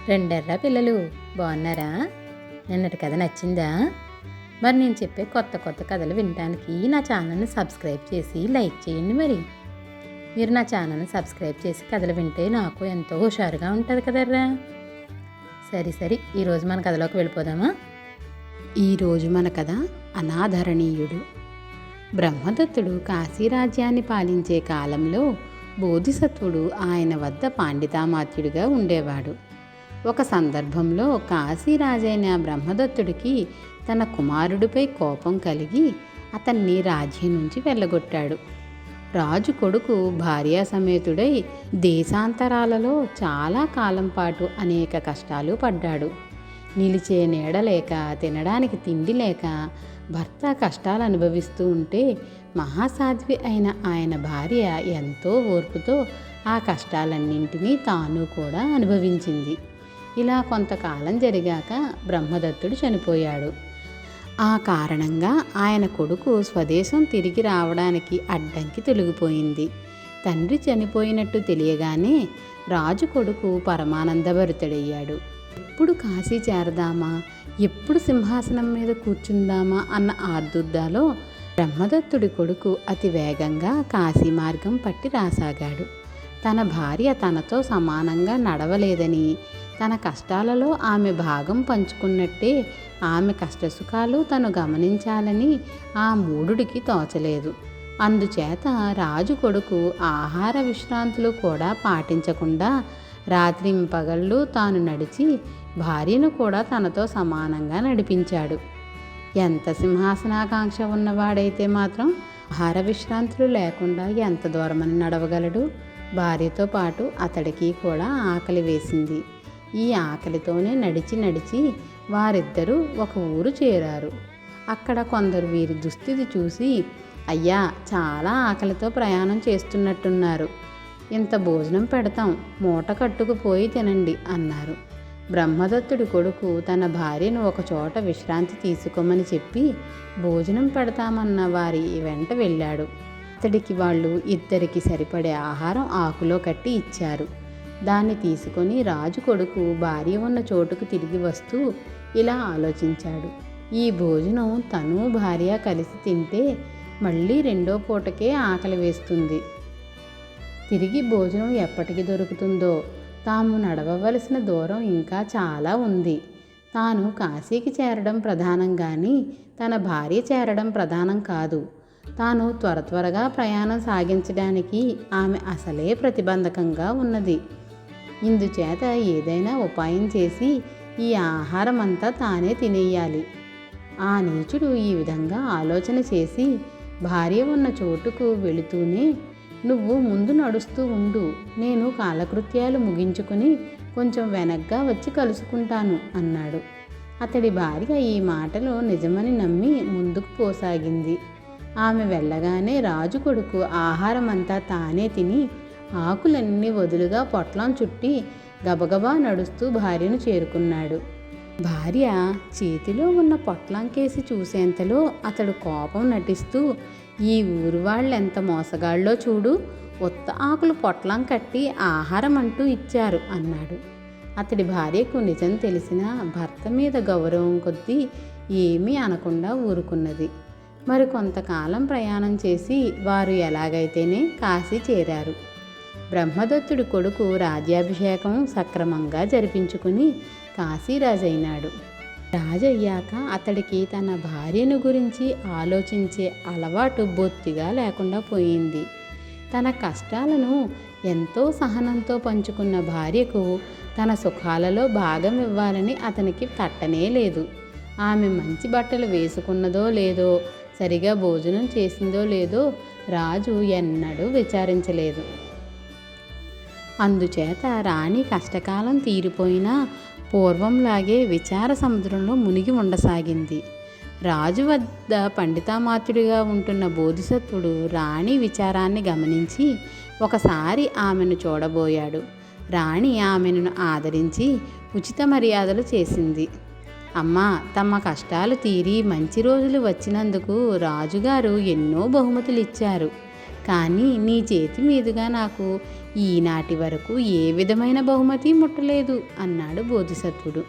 రెండెర్ర పిల్లలు బాగున్నారా? నిన్నటి కథ నచ్చిందా? మరి నేను చెప్పే కొత్త కొత్త కథలు వినడానికి నా ఛానల్ని సబ్స్క్రైబ్ చేసి లైక్ చేయండి. మీరు నా ఛానల్ని సబ్స్క్రైబ్ చేసి కథలు వింటే నాకు ఎంతో హుషారుగా ఉంటుంది కదర్రా. సరే ఈరోజు మన కథలోకి వెళ్ళిపోదామా? ఈరోజు మన కథ అనాదరణీయుడు. బ్రహ్మదత్తుడు కాశీరాజ్యాన్ని పాలించే కాలంలో బోధిసత్వుడు ఆయన వద్ద పాండితామాత్యుడిగా ఉండేవాడు. ఒక సందర్భంలో కాశీరాజైన బ్రహ్మదత్తుడికి తన కుమారుడిపై కోపం కలిగి అతన్ని రాజ్యం నుంచి వెళ్ళగొట్టాడు. రాజు కొడుకు భార్యా సమేతుడై దేశాంతరాలలో చాలా కాలం పాటు అనేక కష్టాలు పడ్డాడు. నిలిచే నీడ లేక, తినడానికి తిండి లేక భర్త కష్టాలు అనుభవిస్తూ ఉంటే మహాసాధ్వి అయిన ఆయన భార్య ఎంతో ఓర్పుతో ఆ కష్టాలన్నింటినీ తాను కూడా అనుభవించింది. ఇలా కొంతకాలం జరిగాక బ్రహ్మదత్తుడు చనిపోయాడు. ఆ కారణంగా ఆయన కొడుకు స్వదేశం తిరిగి రావడానికి అడ్డంకి తొలగిపోయింది. తండ్రి చనిపోయినట్టు తెలియగానే రాజు కొడుకు పరమానందభరితుడయ్యాడు. ఎప్పుడు కాశీ చేరదామా, ఎప్పుడు సింహాసనం మీద కూర్చుందామా అన్న ఆర్దుర్దాలో బ్రహ్మదత్తుడి కొడుకు అతి వేగంగా కాశీ మార్గం పట్టి రాసాగాడు. తన భార్య తనతో సమానంగా నడవలేదని, తన కష్టాలలో ఆమె భాగం పంచుకున్నట్టే ఆమె కష్టసుఖాలు తను గమనించాలని ఆ మూఢుడికి తోచలేదు. అందుచేత రాజు కొడుకు ఆహార విశ్రాంతులు కూడా పాటించకుండా రాత్రింపగళ్ళు తాను నడిచి భార్యను కూడా తనతో సమానంగా నడిపించాడు. ఎంత సింహాసనాకాంక్ష ఉన్నవాడైతే మాత్రం ఆహార విశ్రాంతులు లేకుండా ఎంత దూరమని నడవగలడు? భార్యతో పాటు అతడికి కూడా ఆకలి వేసింది. ఈ ఆకలితోనే నడిచి వారిద్దరూ ఒక ఊరు చేరారు. అక్కడ కొందరు వీరి దుస్థితి చూసి, అయ్యా, చాలా ఆకలితో ప్రయాణం చేస్తున్నట్టున్నారు, ఇంత భోజనం పెడతాం, మూట కట్టుకుపోయి తినండి అన్నారు. బ్రహ్మదత్తుడి కొడుకు తన భార్యను ఒక చోట విశ్రాంతి తీసుకోమని చెప్పి భోజనం పెడతామన్న వారి వెంట వెళ్ళాడు. అతడికి వాళ్ళు ఇద్దరికి సరిపడే ఆహారం ఆకులో కట్టి ఇచ్చారు. దాన్ని తీసుకొని రాజు కొడుకు భార్య ఉన్న చోటుకు తిరిగి వస్తూ ఇలా ఆలోచించాడు. ఈ భోజనం తను భార్య కలిసి తింటే మళ్ళీ రెండో పూటకే ఆకలి వేస్తుంది. తిరిగి భోజనం ఎప్పటికి దొరుకుతుందో? తాము నడవవలసిన దూరం ఇంకా చాలా ఉంది. తాను కాశీకి చేరడం ప్రధానం కానీ తన భార్య చేరడం ప్రధానం కాదు. తాను త్వరగా ప్రయాణం సాగించడానికి ఆమె అసలే ప్రతిబంధకంగా ఉన్నది. ఇందుచేత ఏదైనా ఉపాయం చేసి ఈ ఆహారం అంతా తానే తినేయాలి. ఆ నీచుడు ఈ విధంగా ఆలోచన చేసి భార్య ఉన్న చోటుకు వెళుతూనే, నువ్వు ముందు నడుస్తూ ఉండు, నేను కాలకృత్యాలు ముగించుకొని కొంచెం వెనక్గా వచ్చి కలుసుకుంటాను అన్నాడు. అతడి భార్య ఈ మాటలు నిజమని నమ్మి ముందుకు పోసాగింది. ఆమె వెళ్ళగానే రాజు కొడుకు ఆహారం అంతా తానే తిని ఆకులన్నీ వదులుగా పొట్లం చుట్టి గబగబా నడుస్తూ భార్యను చేరుకున్నాడు. భార్య చేతిలో ఉన్న పొట్లం కేసి చూసేంతలో అతడు కోపం నటిస్తూ, ఈ ఊరు వాళ్ళెంత మోసగాళ్ళో చూడు, ఉత్త ఆకులు పొట్లం కట్టి ఆహారం అంటూ ఇచ్చారు అన్నాడు. అతడి భార్యకు నిజం తెలిసినా భర్త మీద గౌరవం కొద్దీ ఏమీ అనకుండా ఊరుకున్నది. మరి కొంతకాలం ప్రయాణం చేసి వారు ఎలాగైతేనే కాశీ చేరారు. బ్రహ్మదత్తుడి కొడుకు రాజ్యాభిషేకం సక్రమంగా జరిపించుకుని కాశీరాజైనాడు. రాజయ్యాక అతడికి తన భార్యను గురించి ఆలోచించే అలవాటు బొత్తిగా లేకుండా పోయింది. తన కష్టాలను ఎంతో సహనంతో పంచుకున్న భార్యకు తన సుఖాలలో భాగం ఇవ్వాలని అతనికి తట్టనే లేదు. ఆమె మంచి బట్టలు వేసుకున్నదో లేదో, సరిగా భోజనం చేసిందో లేదో రాజు ఎన్నడూ విచారించలేదు. అందుచేత రాణి కష్టకాలం తీరిపోయినా పూర్వంలాగే విచార సముద్రంలో మునిగి ఉండసాగింది. రాజు వద్ద పండితామాత్యుడిగా ఉంటున్న బోధిసత్వుడు రాణి విచారాన్ని గమనించి ఒకసారి ఆమెను చూడబోయాడు. రాణి ఆమెను ఆదరించి ఉచిత మర్యాదలు చేసింది. అమ్మా, తమ కష్టాలు తీరి మంచి రోజులు వచ్చినందుకు రాజుగారు ఎన్నో బహుమతులు ఇచ్చారు. కానీ నీ చేతి మీదుగా నాకు ఈనాటి వరకు ఏ విధమైన బహుమతి ముట్టలేదు అన్నాడు బోధిసత్వుడు.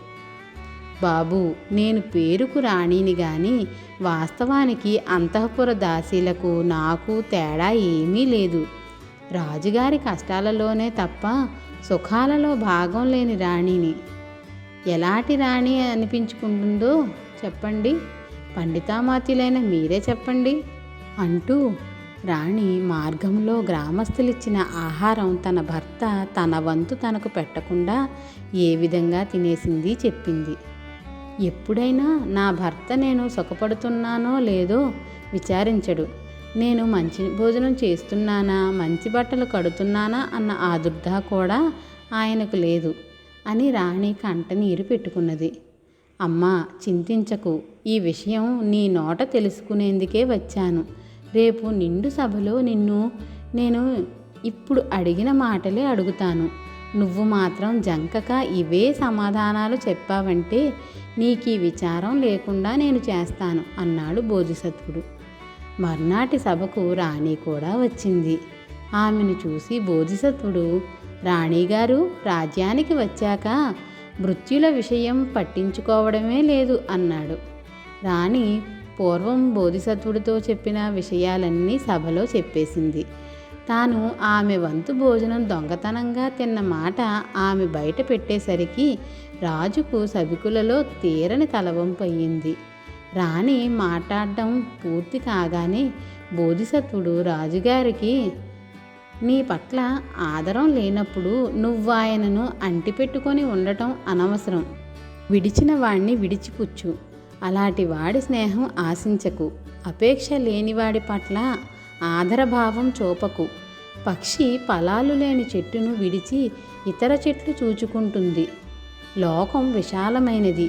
బాబు, నేను పేరుకు రాణిని గాని వాస్తవానికి అంతఃపుర దాసీలకు నాకు తేడా ఏమీ లేదు. రాజుగారి కష్టాలలోనే తప్ప సుఖాలలో భాగం లేని రాణిని. ఎలాంటి రాణి అనిపించుకుంటుందో చెప్పండి, పండితామాత్యులైన మీరే చెప్పండి అంటూ రాణి మార్గంలో గ్రామస్తులిచ్చిన ఆహారం తన భర్త తన వంతు తనకు పెట్టకుండా ఏ విధంగా తినేసింది చెప్పింది. ఎప్పుడైనా నా భర్త నేను సుఖపడుతున్నానో లేదో విచారించడు. నేను మంచి భోజనం చేస్తున్నానా, మంచి బట్టలు కడుతున్నానా అన్న ఆదుర్దా కూడా ఆయనకు లేదు అని రాణి కంటనీరు పెట్టుకున్నది. అమ్మా, చింతించకు, ఈ విషయం నీ నోట తెలుసుకునేందుకే వచ్చాను. రేపు నిండు సభలో నిన్ను నేను ఇప్పుడు అడిగిన మాటలే అడుగుతాను. నువ్వు మాత్రం జంకక ఇవే సమాధానాలు చెప్పావంటే నీకీ విచారం లేకుండా నేను చేస్తాను అన్నాడు బోధిసత్వుడు. మర్నాటి సభకు రాణి కూడా వచ్చింది. ఆమెను చూసి బోధిసత్వుడు, రాణిగారు రాజ్యానికి వచ్చాక మృత్యుల విషయం పట్టించుకోవడమే లేదు అన్నాడు. రాణి పూర్వం బోధిసత్వుడితో చెప్పిన విషయాలన్నీ సభలో చెప్పేసింది. తాను ఆమె వంతు భోజనం దొంగతనంగా తిన్న మాట ఆమె బయట పెట్టేసరికి రాజుకు సభికులలో తీరని తలవంపయ్యింది. రాణి మాట్లాడడం పూర్తి కాగానే బోధిసత్వుడు రాజుగారికి, నీ పట్ల ఆదరం లేనప్పుడు నువ్వు ఆయనను అంటిపెట్టుకొని ఉండటం అనవసరం. విడిచిన వాడిని విడిచిపుచ్చు. అలాంటి వాడి స్నేహం ఆశించకు. అపేక్ష లేనివాడి పట్ల ఆదరభావం చూపకు. పక్షి ఫలాలు లేని చెట్టును విడిచి ఇతర చెట్లు చూచుకుంటుంది. లోకం విశాలమైనది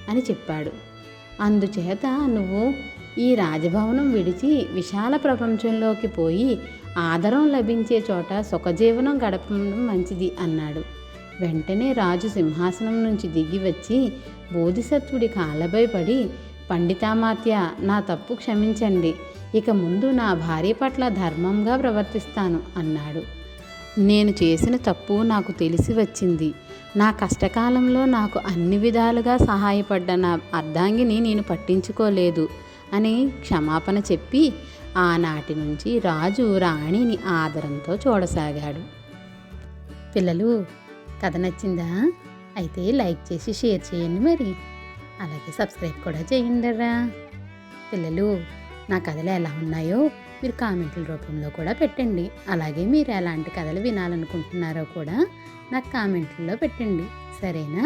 అని చెప్పాడు. అందుచేత నువ్వు ఈ రాజభవనం విడిచి విశాల ప్రపంచంలోకి పోయి ఆదరం లభించే చోట సుఖజీవనం గడపడం మంచిది అన్నాడు. వెంటనే రాజు సింహాసనం నుంచి దిగి వచ్చి బోధిసత్వుడి కాళ్ళపై పడి, పండితామాత్య, నా తప్పు క్షమించండి. ఇక ముందు నా భార్య పట్ల ధర్మంగా ప్రవర్తిస్తాను అన్నాడు. నేను చేసిన తప్పు నాకు తెలిసి వచ్చింది. నా కష్టకాలంలో నాకు అన్ని విధాలుగా సహాయపడ్డ నా అర్ధాంగిని నేను పట్టించుకోలేదు అని క్షమాపణ చెప్పి ఆనాటి నుంచి రాజు రాణిని ఆదరంతో చూడసాగాడు. పిల్లలు, కథ నచ్చిందా? అయితే లైక్ చేసి షేర్ చేయండి, మరి అలాగే సబ్స్క్రైబ్ కూడా చేయండిరా. పిల్లలు, నా కథలు ఎలా ఉన్నాయో మీరు కామెంట్ల రూపంలో కూడా పెట్టండి. అలాగే మీరు ఎలాంటి కథలు వినాలనుకుంటున్నారో కూడా నాకు కామెంట్లలో పెట్టండి, సరేనా?